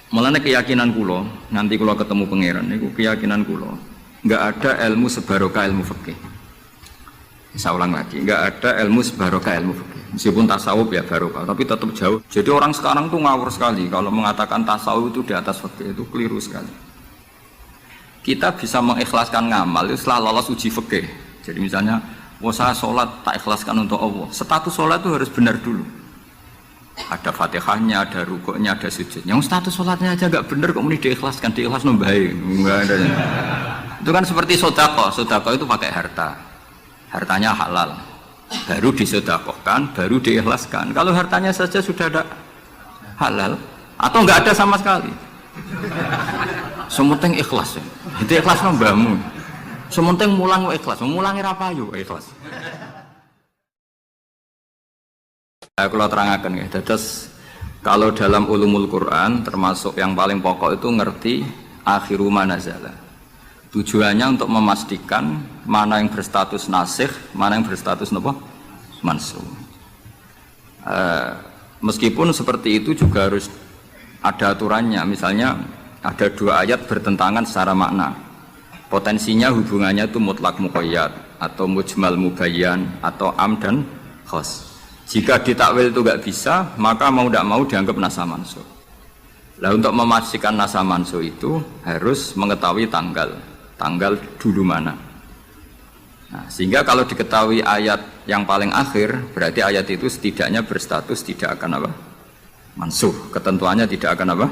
Mulane keyakinan kula, nanti kula ketemu pangeran niku keyakinan kula, enggak ada ilmu sebarokah ilmu fikih. Saya ulang lagi, enggak ada ilmu sebarokah ilmu fikih. Meskipun tasawuf ya barokah, tapi tetap jauh. Jadi orang sekarang tuh ngawur sekali kalau mengatakan tasawuf itu di atas fikih, itu keliru sekali. Kita bisa mengikhlaskan ngamal itu setelah lolos uji fikih. Jadi misalnya, saya sholat tak ikhlaskan untuk Allah. Status sholat itu harus benar dulu. Ada fatihahnya, ada rukuknya, ada sujudnya. Yang status sholatnya aja nggak bener kok muni diikhlaskan, diikhlas nombahin. Enggak ada. Itu kan seperti sodako. Sodako itu pakai harta, hartanya halal, baru disodakohkan, baru diikhlaskan. Kalau hartanya saja sudah ada halal atau nggak ada sama sekali, sementing ikhlas. Itu ikhlas nombamu. Sementing mulang ikhlas, mulangi rapayu ikhlas. Kalau terangkan ya, terus kalau dalam ulumul Quran termasuk yang paling pokok itu ngerti akhiru manazala. Tujuannya untuk memastikan mana yang berstatus nasikh, mana yang berstatus mansukh. Meskipun seperti itu juga harus ada aturannya. Misalnya ada dua ayat bertentangan secara makna. Potensinya hubungannya itu mutlak muqayyad atau mujmal mubayyan atau am dan khos. Jika ditakwil itu nggak bisa, maka mau tidak mau dianggap nasa mansuh. Nah, untuk memastikan nasa mansuh itu harus mengetahui tanggal dulu mana. Nah, sehingga kalau diketahui ayat yang paling akhir, berarti ayat itu setidaknya berstatus tidak akan mansuh. Ketentuannya tidak akan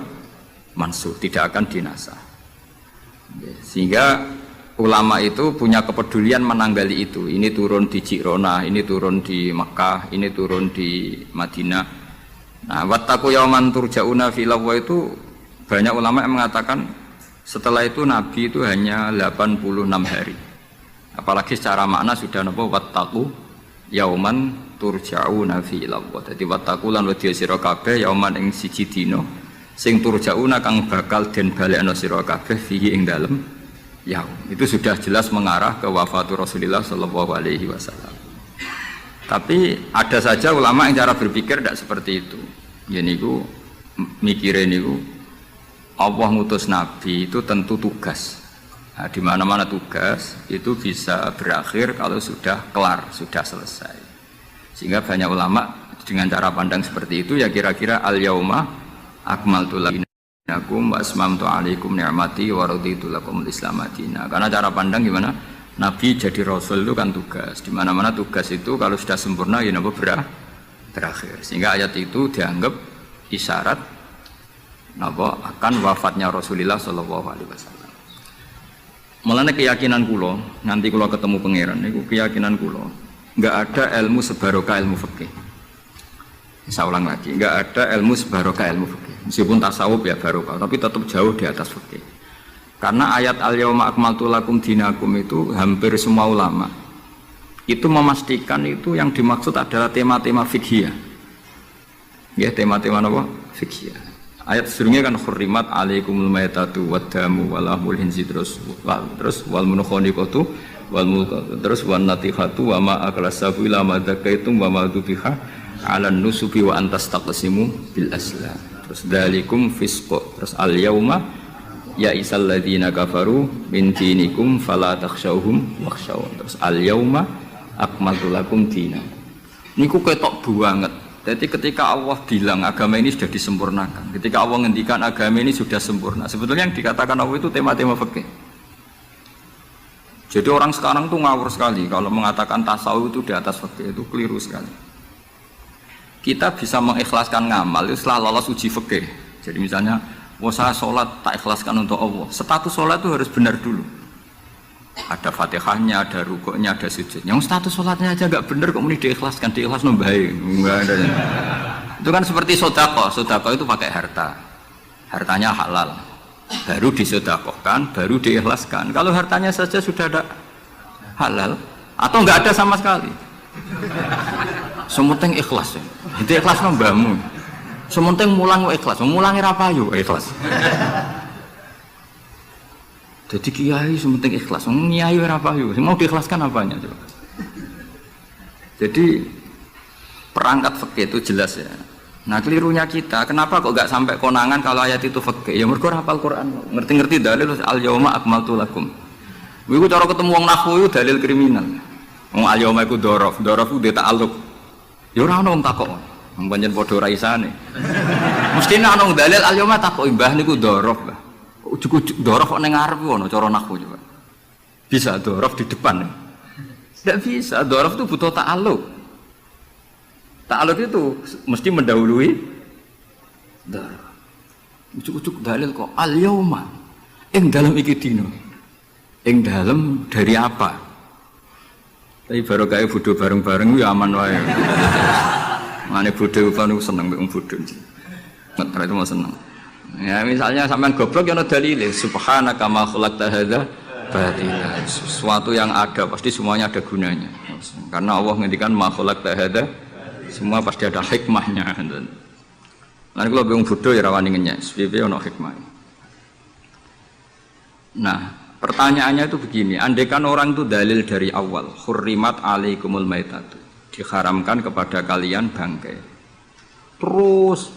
mansuh, tidak akan dinasah. Sehingga ulama itu punya kepedulian menanggali itu. Ini turun di Jirona, ini turun di Mekah, ini turun di Madinah. Nah, wattaqu yauman turja'una filawwa itu banyak ulama yang mengatakan setelah itu Nabi itu hanya 86 hari. Apalagi secara makna sudah wattaqu yauman turja'una filawwa. Jadi wattaqu lan wedya sira kabeh yauman ing siji dina sing turja'una kang bakal den balekno sira kabeh fihi ing dalem yaum. Itu sudah jelas mengarah ke wafatul Rasulullah Shallallahu Alaihi Wasallam. Tapi ada saja ulama yang cara berpikir tidak seperti itu. Jadi ku mikirin itu Allah ngutus Nabi itu tentu tugas. Nah, di mana-mana tugas itu bisa berakhir kalau sudah kelar, sudah selesai. Sehingga banyak ulama dengan cara pandang seperti itu ya kira-kira al yauma akmaltu lakum wa asmamtu alaikum ni'mati wa raditu lakumul Islam madina. Karena cara pandang gimana? Nabi jadi rasul itu kan tugas. Di mana-mana tugas itu kalau sudah sempurna ya berakhir. Sehingga ayat itu dianggap isyarat akan wafatnya Rasulullah sallallahu alaihi wasallam. Mulane keyakinan kula, nanti kula ketemu pangeran niku keyakinan kula, enggak ada ilmu sebarokah ilmu fikih. Saya ulang lagi, enggak ada ilmu sebarokah ilmu fikih. Meskipun tasawuf ya barokah, tapi tetap jauh di atas fikih. Karena ayat al-yauma akmaltu lakum dinakum itu hampir semua ulama itu memastikan itu yang dimaksud adalah tema-tema fikih. Ya, tema-tema apa? Fikih. Ayat sebelumnya kan hurrimat alaikumul maitatu waddamu walahmul hinzi terus wal munkhaniqatu wal mulqatu terus wan natihatu wa ma aklasabu ila ma dzakaitum wa ma dzubiha 'alan nusubi wa antas taqsimu bil aslam. Terus dalikum fisqo, terus al yauma ya isal ladzina kafaru min dinikum fala takhshawhum wakhshawun. Terus al yauma akmaltu lakum dinakum. Niku ketok banget. Jadi ketika Allah bilang agama ini sudah disempurnakan, ketika Allah ngendikan agama ini sudah sempurna, sebetulnya yang dikatakan Allah itu tema-tema fikih. Jadi orang sekarang tuh ngawur sekali kalau mengatakan tasawuf itu di atas fikih, itu keliru sekali. Kita bisa mengikhlaskan ngamal itu setelah lolos uji fikih. Jadi misalnya, saya sholat tak ikhlaskan untuk Allah. Status sholat itu harus benar dulu. Ada fatihahnya, ada rukuknya, ada sujudnya. Yang status sholatnya aja nggak benar kok muni diikhlaskan, diikhlas nombahin. Enggak ada. Itu kan seperti sodako. Sodako itu pakai harta, hartanya halal, baru disodakohkan, baru diikhlaskan. Kalau hartanya saja sudah ada halal atau nggak ada sama sekali, sementing ikhlas. Itu ikhlas nombamu. Sementing mulang ikhlas, mulangi rapayu ikhlas. Jadi kiai sementing ikhlas, kiai rapayu, mau diikhlaskan apanya coba. Jadi perangkat fikih itu jelas ya. Nah kelirunya kita, kenapa kok gak sampai konangan kalau ayat itu fikih? Ya mergo hafal Quran, ngerti-ngerti dalil al yauma akmaltu lakum. Iku cara ketemu wong nahwu itu dalil kriminal. Wong al yauma iku dzaraf iku ta'alluq. Ya ora ono wong takok. Wong pancen padha ra isane. Mestine ana dalil al yauma takok mbah niku dzaraf, Mbah. Ujug-ujug dzaraf kok ning ngarep ono cara nahwu coba. Bisa dzaraf di depan. Tidak bisa, dzaraf itu butuh ta'alluq. Ta'alluq itu mesti mendahului dzaraf. Ujug-ujug dalil kok al yauma ing dalam iki dina. Ing dalam dari apa? Tapi baru kayak bodoh bareng-bareng ya aman wae. Mane bodoh kan seneng mbek wong bodoh. Ngetre itu mau seneng. Ya misalnya sampean goblok ya ono dalile subhanaka ma khalaqta hadza batila. Sesuatu yang ada pasti semuanya ada gunanya. Karena Allah ngendikan ma khalaqta hadza semua pasti ada hikmahnya. Lan kula wong bodoh ya rawani ngenyek, piye ono hikmah. Nah, pertanyaannya itu begini, andaikan orang itu dalil dari awal, hurrimat alaikumul maitatu, diharamkan kepada kalian bangkai. Terus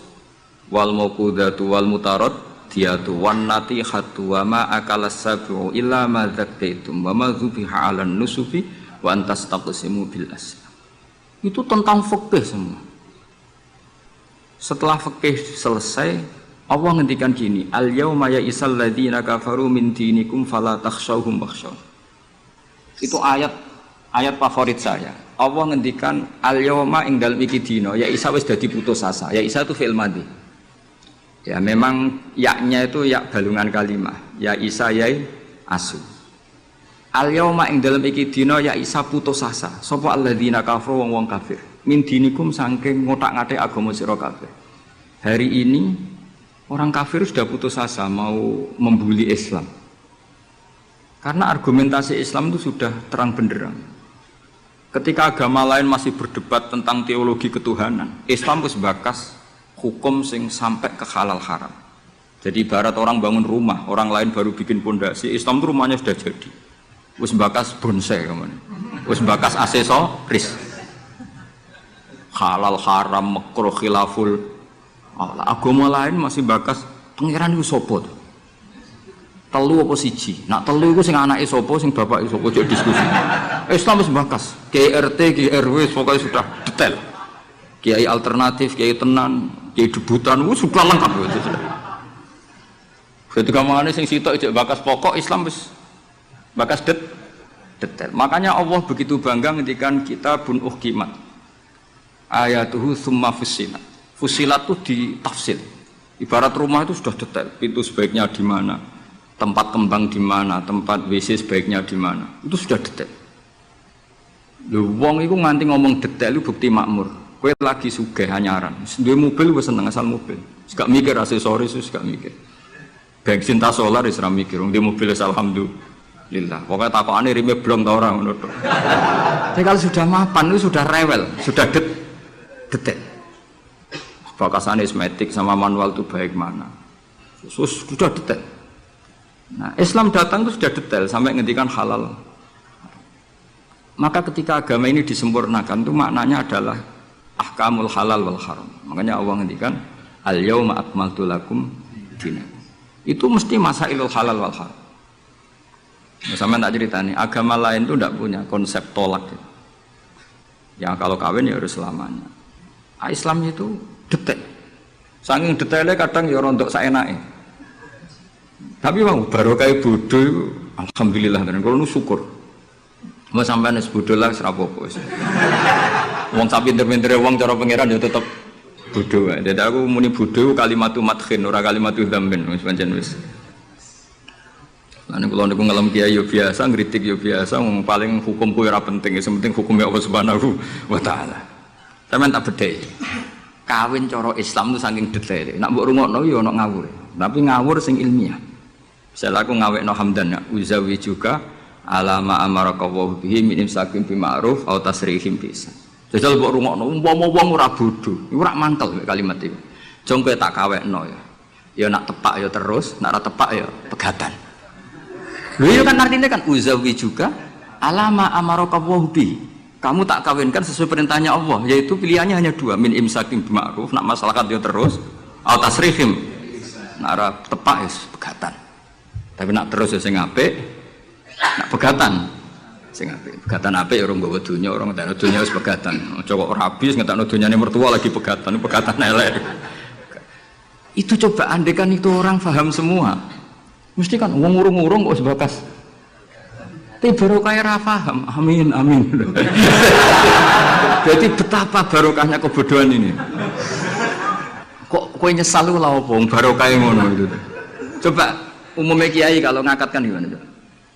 wal mauqudatu wal mutarad diatu wan natihatu wa ma akalas sabu illa ma dzakaitum wa ma dzubiha 'alan nusufi wa antastaqsimu bil aslam. Itu tentang fikih semua. Setelah fikih selesai, Allah ngendikan gini, al yauma ya'isal ladzina kafaru min dinikum fala takhshawhum wakhshaw. Itu ayat favorit saya. Allah ngendikan al yauma ing dalem iki dina, ya isa wis dadi putus asa. Ya isa itu fi'il madhi. Ya memang yaknya itu yak balungan kalimah. Ya isa yai asu. Al yauma ing dalem iki dina ya isa putus asa. Sapa alladzina kafaru wong kafir. Min dinikum saking ngotak-ngatik agama sira kabeh. Hari ini orang kafir sudah putus asa mau membuli Islam. Karena argumentasi Islam itu sudah terang benderang. Ketika agama lain masih berdebat tentang teologi ketuhanan, Islam wis bakas hukum sing sampai ke halal haram. Jadi ibarat orang bangun rumah, orang lain baru bikin pondasi, Islam itu rumahnya sudah jadi. Wis bakas bonsai kemana? Wis bakas aksesoris. Halal haram makruh khilaful. Agama lain masih bakas pangeran itu sapa to? Telu apa siji? Nak telu iku sing anake sapa, sing bapake sapa, jadi diskusi. Islam wis bakas, KRT, KRW pokoknya sudah detail. Kiai alternatif, kiai tenan, kiai debutan, sudah lengkap itu sudah. Ketika mana sing sitok ijek bakas pokok Islam wis bakas detail. Makanya Allah begitu bangga ngendikan kitabun uhkimat. Ayatuhu summa fussilat. Fusilat itu ditafsir. Ibarat rumah itu sudah detail. Pintu sebaiknya di mana, tempat kembang di mana, tempat WC sebaiknya di mana. Itu sudah detail. Lho wong iku nganti ngomong detail itu bukti makmur. Kowe lagi sugih anyaran. Duwe mobil wis seneng asal mobil. Gak mikir aksesoris, gak mikir. Bensin ta solar wis ora mikir. Wong di mobil wis alhamdulillah. Pokoke takokane rime blong ta ora ngono tok. Tapi kalau sudah mapan itu sudah rewel, sudah detail. Bakasan esmetik sama manual itu baik mana, sudah detail. Nah, Islam datang itu sudah detail sampai ngendikan halal. Maka ketika agama ini disempurnakan itu maknanya adalah ahkamul halal wal haram. Makanya Allah ngendikan al yauma akmaltu lakum dinakum. Itu mesti masailul halal wal haram. Sama tak ceritani, agama lain itu tidak punya konsep tolak. Ya kalau kawin ya harus selamanya. Islam itu detail. Saking detailnya kadang ya rontok saenake. Tapi bang baru kayak bodoh, alhamdulillah dan kalau nu syukur. Mau sampai nes bodoh lah serapopo. Wong sapi pinter-pinter wong cara pangeran ya tetap bodoh. Jadi aku muni bodoh kalimatu madkhin, ora kalimatu dzambin wis pancen wis. Lan kula niku ngelem kiai yo biasa, ngritik yo biasa, wong paling hukum ku ora penting, sing penting hukum Allah Subhanahu wa taala. Sampeyan tak bedhei. Kawin cara Islam itu saking detail. Nak mbok rungokno ya ono ngawur. Tapi ngawur sing ilmiah. Misal aku ngawekno hamdan ya, uzawi juga alama amaraka wa bihi min imsakin bi ma'ruf au tasrihim bisa. Jajal mbok rungokno umpama wong ora bodho, iku ora mantel kalimat iki. Jong kowe tak kawekno ya. Ya nak tepak ya terus, nak ora tepak ya pegatan. Lho iya kan artinya kan uzawi juga alama amaraka wa bihi. kamu tak kawinkan sesuai perintahnya Allah, yaitu pilihannya hanya dua, min imsakim bima'ruf, nak masyarakat dia terus, atau tasrihim, nak tepak ya pegatan. Tapi nak terus ya sing apik, nak pegatan, sing apik. Pegatan apik orang bawa dunia, orang tak dunia wis pegatan. Cowok habis ngetakno dunyane mertua lagi pegatan elek. Itu coba andekan itu orang paham semua. Mesti kan wong urung-urung kok sebakas. Tapi barokah ra paham. Amin. Jadi betapa barokahnya kebodohan ini. Kok kowe nyesal lho apa wong barokah ngono itu. Coba umumnya kiai kalau ngakatkan gimana?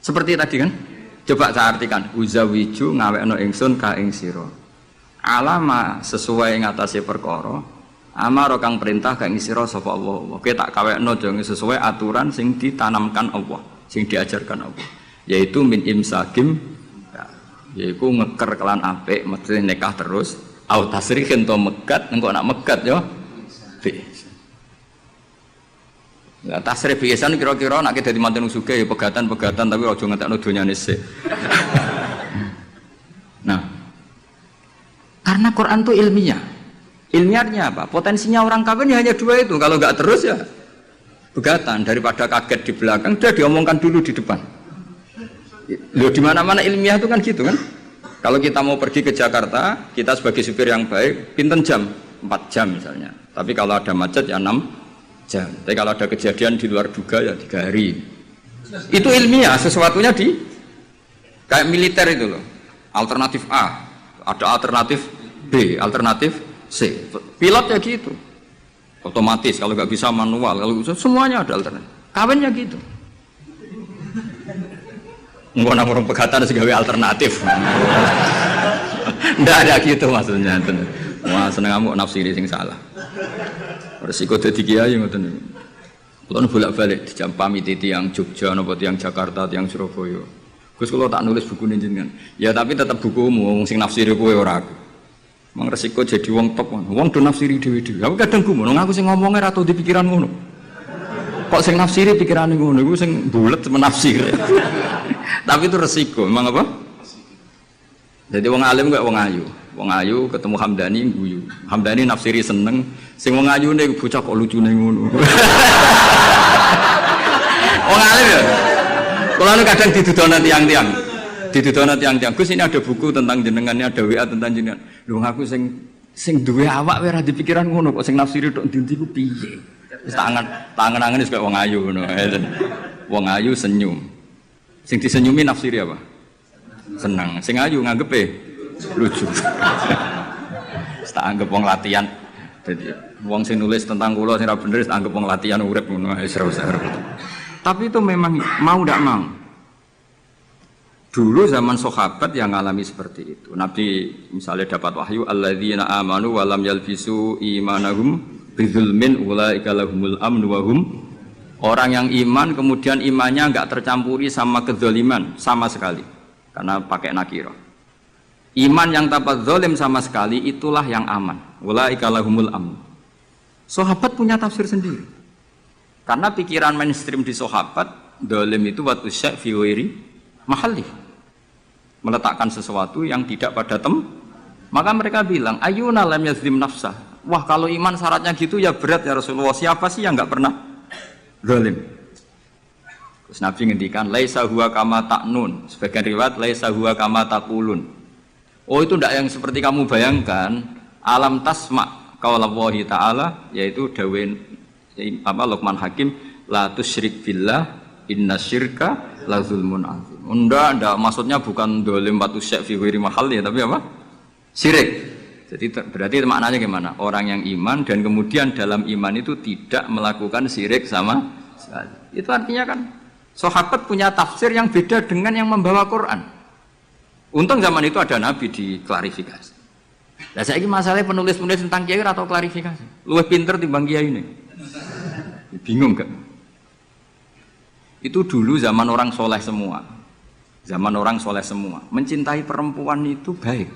Seperti tadi kan? Coba saya artikan, uzawiju ngawekno ingsun ka ing sira. Alama sesuai ngatasi perkara, amaro kang perintah ka ing sira sapa Allah. Kowe tak kawekno jange sesuai aturan sing ditanamkan Allah, sing diajarkan Allah. Yaitu min imsakim, yaitu ngeker kelan apik, mesti nikah terus, au tasrihin to megat, engko nak megat yo. Ya tasrih biasan kira-kira nek dadi manten sugih ya pegatan-pegatan tapi aja ngentekno donyane sik. Nah, karena Quran itu ilmiah. Ilmiahnya apa? Potensinya orang kawin ya hanya dua itu. Kalau enggak terus ya pegatan, daripada kaget di belakang dia diomongkan dulu di depan. Loh di mana-mana ilmiah itu kan gitu kan? Kalau kita mau pergi ke Jakarta, kita sebagai supir yang baik, pinten jam? 4 jam misalnya. Tapi kalau ada macet ya 6 jam. Tapi kalau ada kejadian di luar duga ya 3 hari. Itu ilmiah, sesuatunya di kayak militer itu loh. Alternatif A, ada alternatif B, alternatif C. Pilot ya gitu. Otomatis kalau nggak bisa manual, kalau bisa semuanya ada alternatif. Kawinnya gitu. Enggak nak orang pegatan segawe alternatif. Ndak ada gitu maksudnya. Wah seneng kamu nafsiri sing salah. Resiko dadi kiai ngoten niku. Kula bolak-balik dijampami tiyang Jogja napa tiyang Jakarta, tiyang Surabaya. Gus kula tak nulis buku jenengan. Ya tapi tetap bukumu wong sing nafsiri kowe ora aku. Mang resiko jadi wong top. Wong do nafsiri dhewe-dhewe. Aku kadang gumun aku sing ngomongnya ra tau di pikiran ngono. Kok sing nafsiri pikirane ngono iku sing bulet menafsir. Tapi itu resiko, memang apa? Jadi wong alim kok wong ayu. Wong ayu ketemu Hamdani guyu. Hamdani nafsiri seneng, sing wong ayune bocah kok lucune ngono. Wong alim ya. Kalau kadang didudono tiang-tiang. Didudono tiang-tiang. Gus ini ada buku tentang jenengannya, ada WA tentang jenengan. Lho aku sing duwe awak ora di pikiran ngono kok sing nafsiri tok ndi ku piye. Wis tangan-tangan wis kaya wong ayu ngono. Wong ayu senyum. Sing disenyumi nafsiri apa? Senang. Sing ayu nganggepe lucu. Tak anggap wong latihan. Jadi wong sing nulis tentang kula sing ra bener tak anggap wong latihan urip ngono seru-seru. Tapi itu memang mau ndak mau. Dulu zaman sahabat yang ngalami seperti itu. Nabi misalnya dapat wahyu alladzina amanu wa lam yalbisu imanahum bidzulmin ulaika lahumul amnu wa hum. Orang yang iman kemudian imannya enggak tercampuri sama kedzaliman sama sekali. Karena pakai nakirah. Iman yang tanpa zalim sama sekali itulah yang aman. Ulaika lahumul amn. Sahabat punya tafsir sendiri. Karena pikiran mainstream di sahabat, zalim itu wa tusya fi ghairi mahalli. Meletakkan sesuatu yang tidak pada maka mereka bilang, ayyuna lam yazlim nafsah. Wah, kalau iman syaratnya gitu ya berat ya Rasulullah. Siapa sih yang enggak pernah zalim? Terus Nabi ngendikan laisa huwa kama ta'nun. Sebagian riwayat laisa huwa kama taqulun. Oh, itu tidak yang seperti kamu bayangkan. Alam tasma qaulallahi ta'ala, yaitu dawuh Luqman Hakim, la tusyrik billah innasyirka la zulmun azim. Ndak maksudnya bukan zalim wa tusyrik fi ghairi mahalli, tapi apa? Syirik. Jadi berarti maknanya gimana? Orang yang iman dan kemudian dalam iman itu tidak melakukan syirik sama sekali. Itu artinya kan sahabat punya tafsir yang beda dengan yang membawa Quran. Untung zaman itu ada Nabi diklarifikasi. Nah saya ini masalahnya penulis-penulis tentang kiai atau klarifikasi. Luwih pinter timbang kiai ini. Bingung kan? Itu dulu zaman orang soleh semua. Zaman orang soleh semua. Mencintai perempuan itu baik.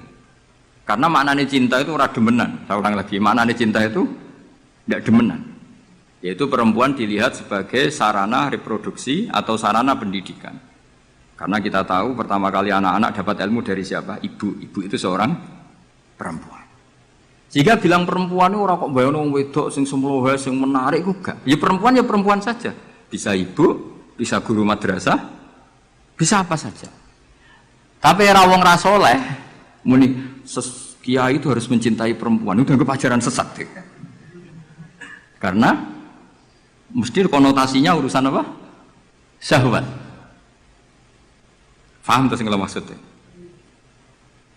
Karena maknanya cinta itu ora demenan. Saya ulang lagi, maknanya cinta itu tidak demenan. Yaitu perempuan dilihat sebagai sarana reproduksi atau sarana pendidikan. Karena kita tahu pertama kali anak-anak dapat ilmu dari siapa? Ibu. Ibu itu seorang perempuan. Jika bilang perempuan itu orang kok bayang wong wedok sing semlohe sing menarik kok gak. Ya perempuan saja. Bisa ibu, bisa guru madrasah, bisa apa saja. Tapi era wong ra saleh muni kiai itu harus mencintai perempuan. Itu dianggap ajaran sesat. Karena mesti konotasinya urusan apa? Syahwat. Paham tuh sing kula maksudnya.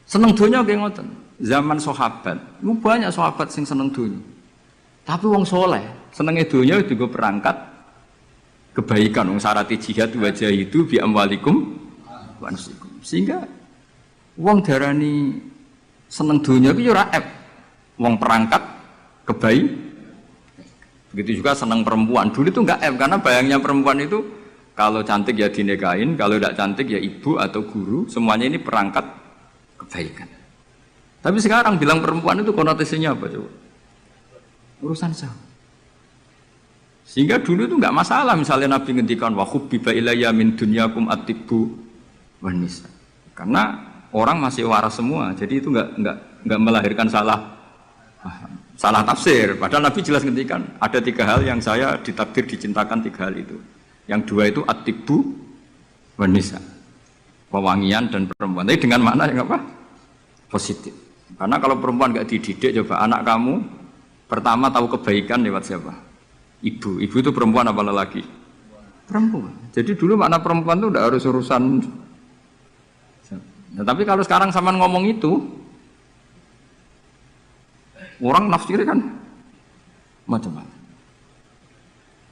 Seneng dunya nggih ngoten. Zaman sahabat, itu banyak sahabat sing seneng dunya. Tapi wong soleh, senenge dunya juga perangkat kebaikan. Wong syarat jihad wajah itu bi amwalikum wa anfusikum. Sehingga wong darani seneng dunya itu ora ep. Wong perangkat kebaikan. Begitu juga seneng perempuan. Dulu itu enggak ep karena bayangnya perempuan itu kalau cantik ya dinikahin, kalau tidak cantik ya ibu atau guru, semuanya ini perangkat kebaikan. Tapi sekarang bilang perempuan itu konotasinya apa coba? Urusan sah. Sehingga dulu itu enggak masalah misalnya Nabi ngendikan wa hubbiba ilayya min dunyakum at-tibbu wan nisa. Karena orang masih waras semua, jadi itu enggak melahirkan salah tafsir. Padahal Nabi jelas ngendikan ada 3 hal yang saya ditakdir dicintakan 3 hal itu. Yang 2 itu at-tibbu wan nisa. Pewangian dan perempuan. Tapi dengan makna yang apa? Positif. Karena kalau perempuan enggak dididik, coba anak kamu pertama tahu kebaikan lewat siapa? Ibu. Ibu itu perempuan apa lelaki? Perempuan. Jadi dulu makna perempuan itu enggak harus urusan. Nah, tapi kalau sekarang sampean ngomong itu orang nafsir kan macam-macam.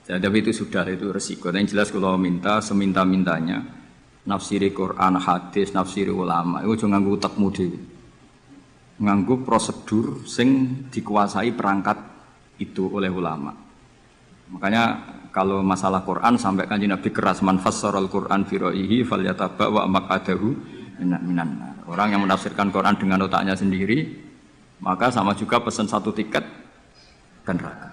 Ya, tapi itu sudah itu resiko. Yang jelas kalau minta seminta-mintanya nafsiri Quran, hadis, nafsiri ulama itu jangan nganggo utekmu dhewe. Nganggo prosedur sing dikuasai perangkat itu oleh ulama. Makanya kalau masalah Quran sampai Kanjeng Nabi keras man fassaral Quran fi ra'yihi falyataba wa maqadahu minan. Orang yang menafsirkan Quran dengan otaknya sendiri maka sama juga pesan 1 tiket dan neraka.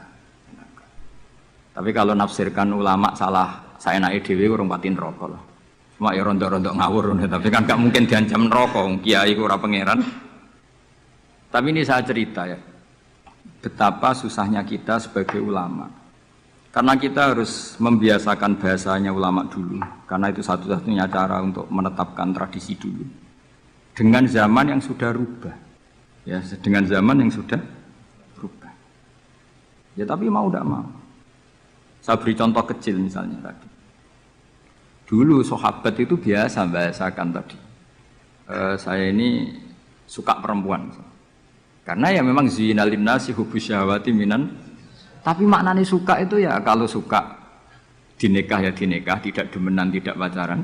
Tapi kalau nafsirkan ulama salah, saya naik dewi orang patin rokok lah. Cuma ya rontok-rontok ngawur, tapi kan gak mungkin diancam rokok. Kiai ora pangeran. Tapi ini saya cerita ya, betapa susahnya kita sebagai ulama. Karena kita harus membiasakan bahasanya ulama dulu. Karena itu satu-satunya cara untuk menetapkan tradisi dulu. Dengan zaman yang sudah rubah, ya dengan zaman yang sudah rubah. Ya tapi mau tidak mau. Saya beri contoh kecil misalnya tadi. Dulu sahabat itu biasa bahasakan tadi. Saya ini suka perempuan. Karena ya memang zina linnasi hubbus syahawati minan. Tapi maknanya suka itu ya kalau suka dinikah ya dinikah, tidak demenan, tidak pacaran.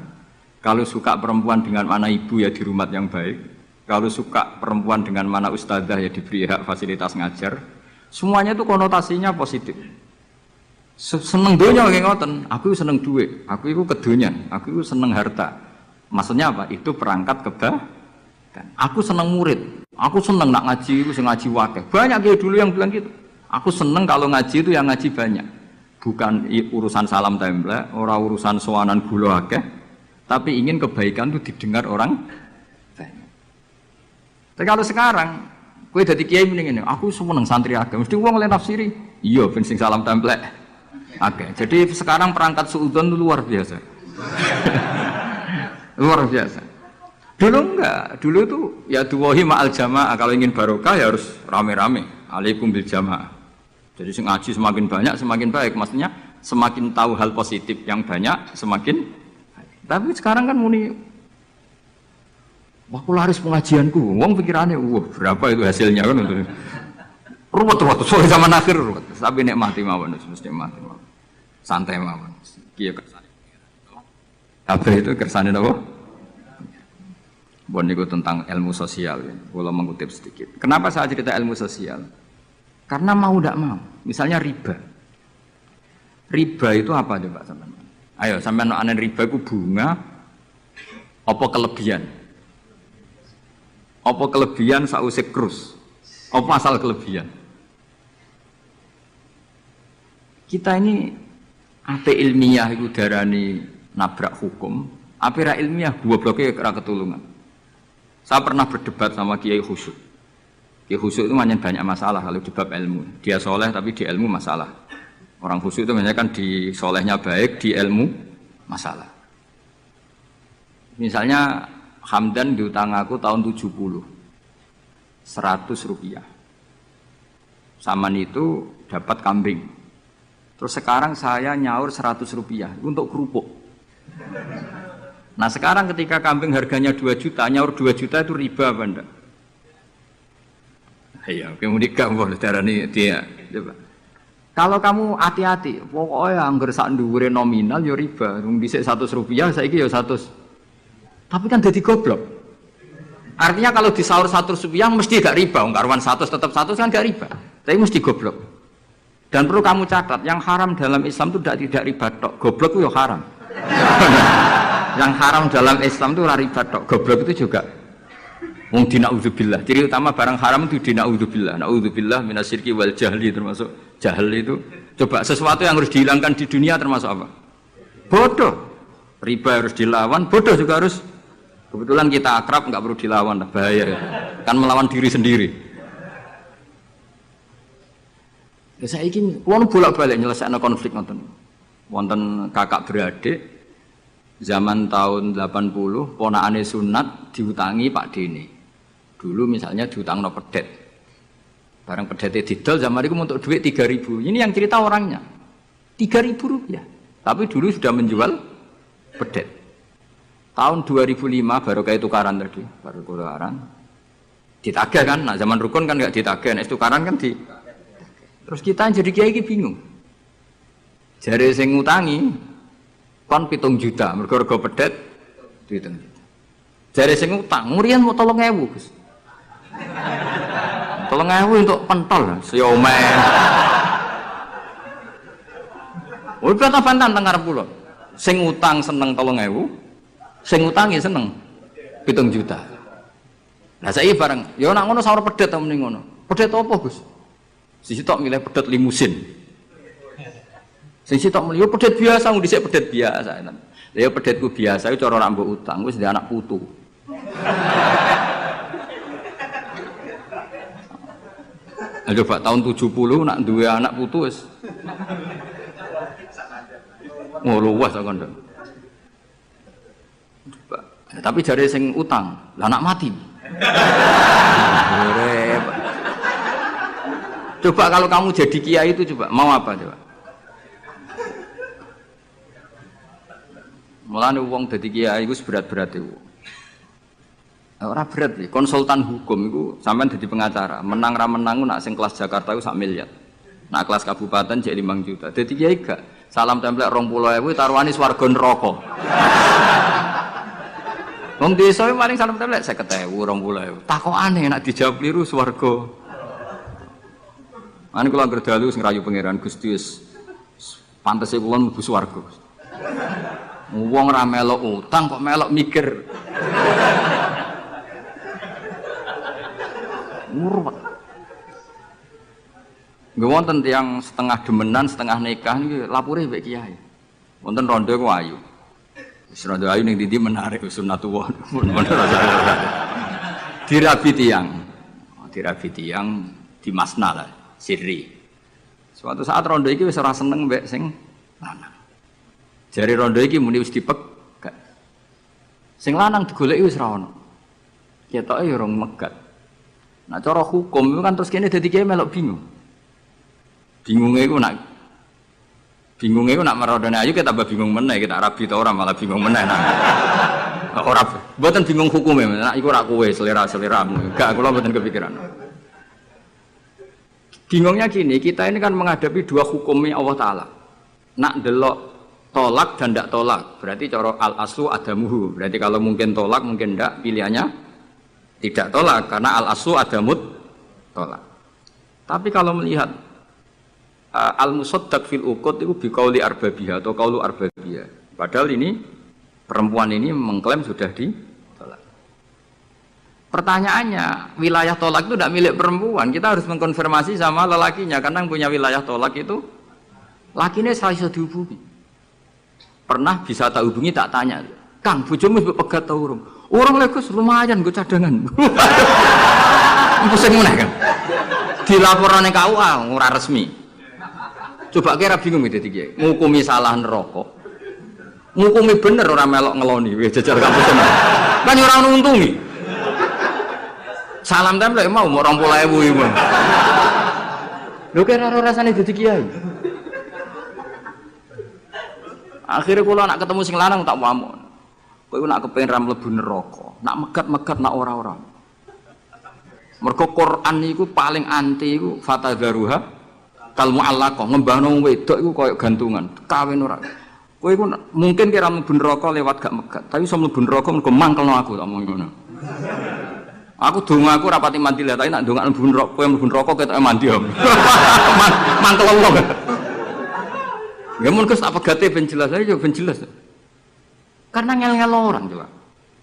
Kalau suka perempuan dengan mana ibu ya di rumah yang baik. Kalau suka perempuan dengan mana ustadzah ya diberi hak fasilitas ngajar. Semuanya itu konotasinya positif. Seneng dunia kayak ngoten, aku seneng duit, aku itu kedonyan, aku itu seneng harta. Maksudnya apa? Itu perangkat kebaikan. Aku seneng murid, aku seneng nak ngaji itu ngaji wakil. Banyak kayak dulu yang bilang gitu. Aku seneng kalau ngaji itu yang ngaji banyak. Bukan urusan salam template, orang urusan sowanan gula akeh, tapi ingin kebaikan itu didengar orang banyak. Tapi kalau sekarang, kowe dadi kiai mending ini, aku seneng santri akeh, mesti wong oleh nafsiri. Iya, ben sing salam template. Oke, jadi sekarang perangkat suudzon itu luar biasa. Luar biasa. Dulu enggak, dulu itu ya duwahi ma'al jamaah, kalau ingin barokah ya harus rame-rame. Alaikum bil jamaah. Jadi ngaji semakin banyak semakin baik, maksudnya semakin tahu hal positif yang banyak semakin baik. Tapi sekarang kan muni aku laris pengajianku, wong pikirannya berapa itu hasilnya kan itu. Ruwet soal zaman akhir ruwet. Tapi nikmati mawon, mesti nikmati mawon. Santai mawon. Kiye kersane. Kabeh itu kersane napa? Bon niku tentang ilmu sosial. Kalau mengutip sedikit. Kenapa saya cerita ilmu sosial? Karena mau tidak mau. Misalnya riba. Riba itu apa coba sampean? Ayo sampean anen riba itu bunga apa kelebihan? Apa kelebihan sausé krus? Apa asal kelebihan? Kita ini apa ilmiah itu darani nabrak hukum, Apa ilmiah gobloknya ora ketulungan. Saya pernah berdebat sama Kiai Khusyuk. Kiai Khusyuk itu banyak masalah kalau di bab ilmu. Dia soleh tapi di ilmu masalah. Orang khusyuk itu biasanya kan di solehnya baik, di ilmu masalah. Misalnya Hamdan diutang aku tahun 70, 100 rupiah. Saman itu dapat kambing. Terus sekarang saya nyaur 100 rupiah untuk kerupuk. Nah sekarang ketika kambing harganya 2 juta, nyaur 2 juta itu riba apa enggak? Iya, kemudian kamu darah ini dia. Coba. Kalau kamu hati-hati, pokoknya anggar sak dhuwure nominal ya riba. Wong dhisik 100 rupiah, saiki ya 100. Tapi kan jadi goblok. Artinya kalau disaur 100 rupiah mesti gak riba. Wong karuan 100 tetap 100 kan gak riba. Tapi mesti goblok. Dan perlu kamu catat, yang haram dalam Islam itu tidak riba tok. Goblok itu ya haram. Yang haram dalam Islam itu riba tok. Goblok itu juga. Wong dina'udzubillah. Ciri utama barang haram itu dina'udzubillah. Na'udzubillah minasyirki wal jahli, termasuk jahil itu. Coba sesuatu yang harus dihilangkan di dunia termasuk apa? Bodoh. Riba harus dilawan, bodoh juga harus. Kebetulan kita akrab, nggak perlu dilawan, bahaya. Kan melawan diri sendiri. Ya saya ingin, wong bolak-balik nyelesaikan konflik nonton. Wonten kakak beradik, zaman tahun 80, ponakane sunat diutangi Pak Dene. Dulu misalnya diutang no pedet. Barang pedetnya didol, zaman itu untuk duit 3.000. Ini yang cerita orangnya. 3.000 rupiah. Tapi dulu sudah menjual pedet. Tahun 2005 baru kayak tukaran tadi, baru tukaran. Ditagih kan, nah zaman rukun kan nggak ditagih, nah tukaran kan di. Terus kita jadi kiai bingung. Jare sing ngutangi kon 7 juta, mergo pedet 7 juta. Jare sing ngutang, murian mau 3.000, Gus. 3.000 untuk pentol, siomen. Woi kata pantan teng ngarep kula. Sing ngutang seneng 3.000, sing ngutangi seneng 7 juta. Nah saya bareng, ya nak ngono sawur pedet ta mending ngono. Pedet apa, Gus? Sisi tok milih pedet limusin. Sisi tok milih pedet biasa, wong dhisik pedet biasa. Ya pedetku biasa iku cara nak mbok utang wis ndek anak putu. Coba tahun 70 nak duwe anak putu wis. Oh luas kok ndok. Tapi jare sing utang, lah anak mati. Coba kalau kamu jadi kiai itu coba mau apa coba? Mulane wong dadi kiai iku berat-berat iku. Ora berat iki, konsultan hukum iku sampean dadi pengacara, menang ra menang nak sing kelas Jakarta iku 1 miliar. Nak kelas kabupaten jek 5 juta. Dadi kiai gak salam templek 20.000 taruhane swarga neraka. Wong desa paling salam templek 50.000, 20.000. Takokane nek dijawab kliru swarga. Ane kula anggere dalu sing rayu pangeran Gusti wis pantese kula mlebu swarga. Wong ora melok utang kok melok mikir. Murwat. Nggih wonten tiyang setengah demenan, setengah nikah niki lapure mbek kiai. Wonten rondo ku ayu. Wis rondo ayu ning ndi menarik sunatullah. Dirabi tiyang. Dirabi tiyang di masna lah. Sirri. Suatu saat rondo iki wis ora seneng mbek sing lanang. Jare rondo iki muni wis dipek. Sing lanang digoleki wis ora ono. Ketoke ya rong megat. Nah cara hukum itu kan terus kene dadi kiai melok bingung. Bingunge iku nak marondone ayu kita tambah bingung meneh, kita rabi ta ora malah bingung meneh. Nah. Ora mboten bingung hukume, nak iku ora kowe selera-seleramu. Enggak, kula mboten kepikiran. Bingungnya gini, kita ini kan menghadapi dua hukumnya Allah Ta'ala. Nak delok tolak dan tidak tolak, berarti cara al-aslu adamuhu. Berarti kalau mungkin tolak, mungkin tidak, pilihannya tidak tolak. Karena al-aslu adamut tolak. Tapi kalau melihat al-musaddaq fil uqud itu biqauli arbabiyah atau qaulu arbabiyah. Padahal ini, perempuan ini mengklaim sudah ditolak. Pertanyaannya, wilayah tolak itu tidak milik perempuan. Kita harus mengkonfirmasi sama lelakinya, karena yang punya wilayah tolak itu lakinya saya bisa dihubungi. Pernah bisa tak hubungi, tak tanya. Kang, bojomu wis pegat ta urung? Urung lek Gus, lumayan nggo cadangan. Pusing meneh kan. Dilaporane KUA ora resmi. Coba kira bingung iki dadi kiai. Ngukumi salah neraka. Ngukumi bener ora melok ngeloni wis jajal kampus. Kan ora nuntungi. Salam templek mau 20.000 iki. Lho kira ora rasane dadi kiai. Akhirnya kula nak ketemu sing lanang tak pamon. Kowe nak kepengin ra mlebu neraka, nak megat-megat nak ora-ora. Mergo Quran niku paling anti iku fatadzaruha kal mu'allaqah, ngembahno wedok iku koyo gantungan, kawin ora. Kowe iku mungkin kira mlebu neraka lewat gak megat, tapi iso mlebu neraka mergo mangkelno aku tak omong ngono. Aku donga aku rapati mandi lah, tapi nak ndongak mlebu neraka, kowe mlebu neraka ketoke mandi om. Mangkel Allah. Ya mun Gus tak pegate ben jelas aja ben jelas. Karena ngel-ngel orang coba.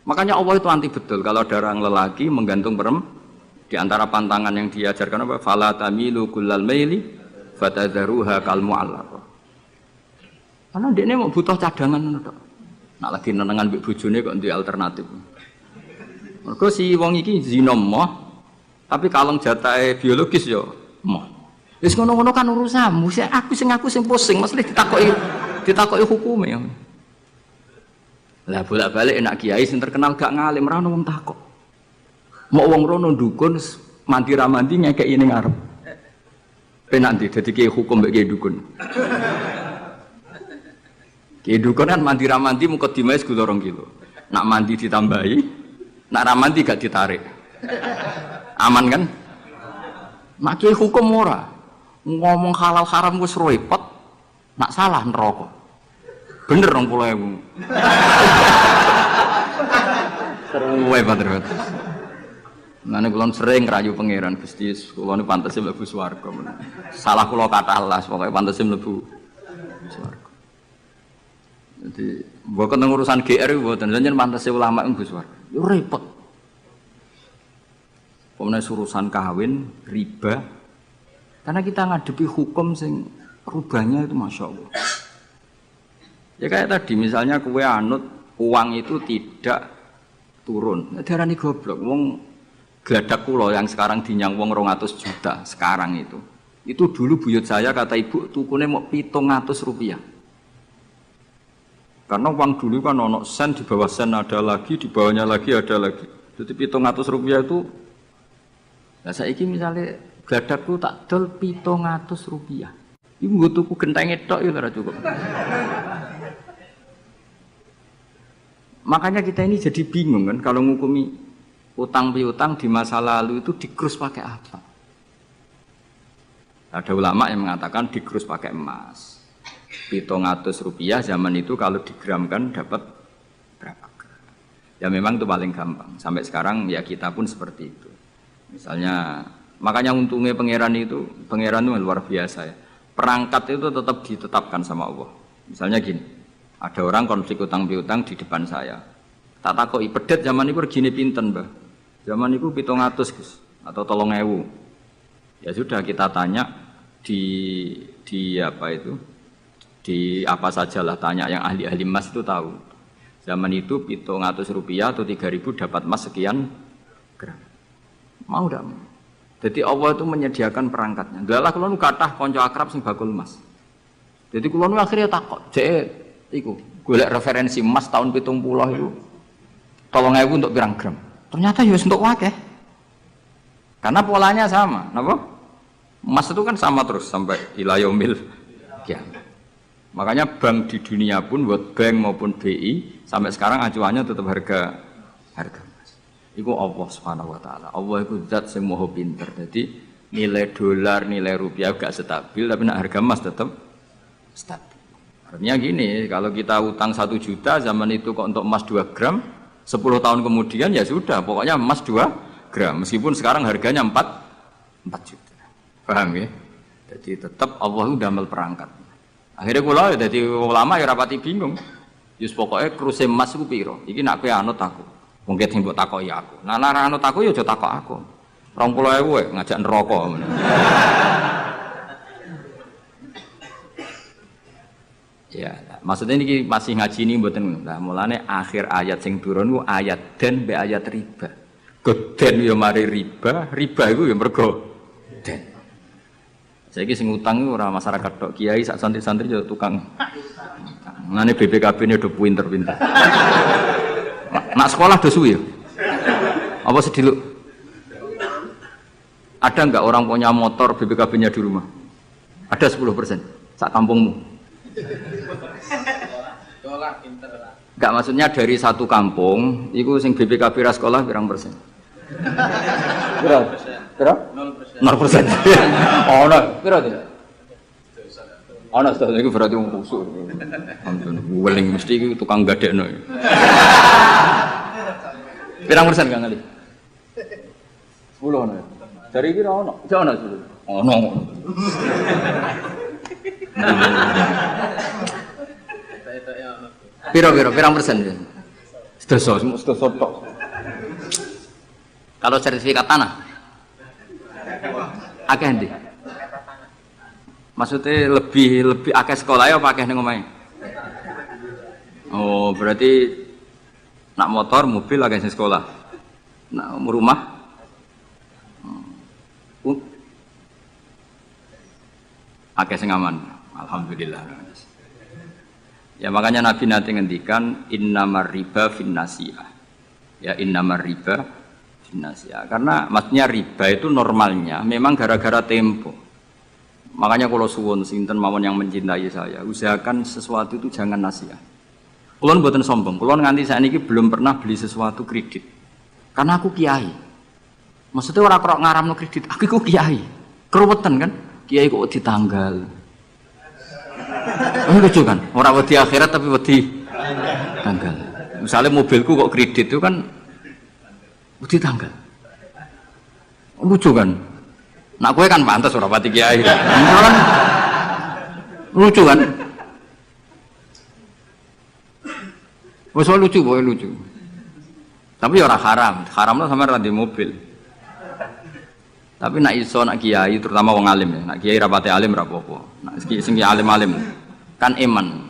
Makanya Allah itu anti betul kalau ada orang lelaki menggantung perempuan. Di antara pantangan yang diajarkan apa? Fala tamilu kullal maili fatadzaruha kal mu'allaqah. Karena dia mau butuh cadangan ngono tok. Nak lagi nenengan mbek bojone kok duwe alternatif. Mergo si wong iki zina moh, tapi kalong jatahe biologis ya moh. Wis ngono-ngono kan urusanmu. Aku sing pusing, mesti ditakoki hukume. Lah bolak-balik enak kiai sing terkenal gak ngalim ra ono wong takok. Mau wong rono dukun mandi ra mandi ngekeki ning arep. Penak ndi dadi kiai hukum mbek kiai dukun. Kiai dukun kan mandi ra mandi mukadimah wis 2 kilo. Nak mandi ditambahi, nak ra mandi gak ditarik. Aman kan? Nak kiai hukum ora. Ngomong halal haram wis repot. Nak salah neraka. Bener 20.000. Seru wae padahal. Nane kula sering rayu pangeran Gusti, kula niku pantese mlebu swarga. Salah kula kathah las, pokoke pantese mlebu swarga. Jadi, mboten urusan GR mboten, jenengan pantese ulama mlebu swarga. Yo repot. Pemene urusan kawin, riba. Karena kita ngadepi hukum sing rubahnya itu Masya Allah. Ya kayak tadi misalnya kue anut uang itu tidak turun. Darani goblok. Wong gladak kula yang sekarang dinyang wong 200 juta sekarang itu. Itu dulu buyut saya kata ibu tukune mau 700 rupiah. Karena uang dulu kan ono sen di bawah sen ada lagi, di bawahnya lagi ada lagi. Jadi 700 rupiah itu. Nah saiki misalnya gladakku tak dol 700 rupiah. Ibu gue tuku gentenge tok ya ora cukup. Makanya kita ini jadi bingung kan kalau ngukumi utang piutang di masa lalu itu dikrus pakai apa? Ada ulama yang mengatakan dikrus pakai emas. 700 rupiah zaman itu kalau digramkan dapat berapa gram? Ya memang itu paling gampang. Sampai sekarang ya kita pun seperti itu. Misalnya makanya untungnya pangeran itu luar biasa ya. Perangkat itu tetap ditetapkan sama Allah. Misalnya gini, ada orang konflik utang piutang di depan saya. Tak takoki pedet zaman itu regine pinten, Mbah? Zaman itu 700 Gus atau 3.000. Ya sudah kita tanya di apa itu? Di apa sajalah tanya yang ahli-ahli emas itu tahu. Zaman itu 700 rupiah atau 3.000 dapat emas sekian gram. Mau ndak? Jadi Allah itu menyediakan perangkatnya. Dalah kula nu kathah kanca akrab sing bakul emas. Jadi kula nu akhirnya takok, "Jek, iku golek referensi emas tahun 70 itu 3.000 untuk pirang gram?" Ternyata ya untuk akeh. Karena polanya sama, napa? Emas itu kan sama terus sampai ila yaumil kiamat. Makanya bank di dunia pun, World Bank maupun BI sampai sekarang acuannya tetap harga emas. Iku Allah Subhanahu wa taala. Allah itu zat sing maha pinter. Jadi nilai dolar, nilai rupiah gak stabil tapi nak harga emas tetap stabil. Artinya gini, kalau kita utang 1 juta zaman itu kok untuk emas 2 gram, 10 tahun kemudian ya sudah, pokoknya emas 2 gram. Meskipun sekarang harganya 4 juta. Paham ya? Jadi tetap Allah udah damel perangkat. Akhirnya kula ya dadi ulama ya rapati bingung. Yus pokoknya kruse emas iku piro? Iki nak kowe anut aku. Mungkin sing mbok takoki aku. Nah nek anut aku ya aja takok aku. 20.000 ngajak neraka. Ya, Maksudnya ini masih ngaji ini mboten. Nah, mulane akhir ayat sing turun ku ayat den be ayat riba. Geden ya mari riba, riba iku ya mergo den. Saiki sing utang iku ora masyarakat tok, kiai sak santri-santri yo tukang. Ngene BPKB-ne do pinter-pinter. Nak sekolah do suwi ya? Apa sediluk? Ada enggak orang punya motor BPKB-nya di rumah? Ada 10% sak kampungmu. Enggak, maksudnya dari satu kampung itu sing BPKB ra sekolah pirang persen? Pira? 0%. 0%. Ono, pira to? Ono to, iku berarti wong kusuk. Ampun, weling mesti iki tukang gadekno. Pirang persen Kang Ali? 10 ono. Dari iki ra ono. Jane ono 10. Ono. Pirang persen ya? Sedoso tok. Kalau sertifikat tanah, akeh ndi? Maksudnya lebih akeh sekolah ya apa akeh ning omahe? Oh, berarti nak motor, mobil akeh sing sekolah. Nak rumah akeh sing aman. Alhamdulillah. Ya makanya Nabi nanti ngendikan innamar riba finnasiyah. Ya innamar riba finnasiyah. Karena maksudnya riba itu normalnya memang gara-gara tempo. Makanya kalau suwun sinten mawon yang mencintai saya, usahakan sesuatu itu jangan nasihat. Kulon mboten sombong, kulon nganti sakniki belum pernah beli sesuatu kredit. Karena aku kiai. Maksudnya ora kok ngaramno kredit, aku iku kiai. Keruwetan kan? Kiai kok ditanggal. Lucu kan? Orang wedi akhirat tapi wedi tanggal. Misalnya mobilku kok kredit itu kan wedi tanggal. Lucu kan? Nak gue kan pantas ora pati kiai. Kan? Lucu kan? Wes lucu, boy lucu. Tapi ora haram. Haramnya sama ra di mobil. Tapi nak iso nak kiai terutama wong alim ya. Nak kiai rapate alim ra apa-apa. Nak sing alim-alim kan iman.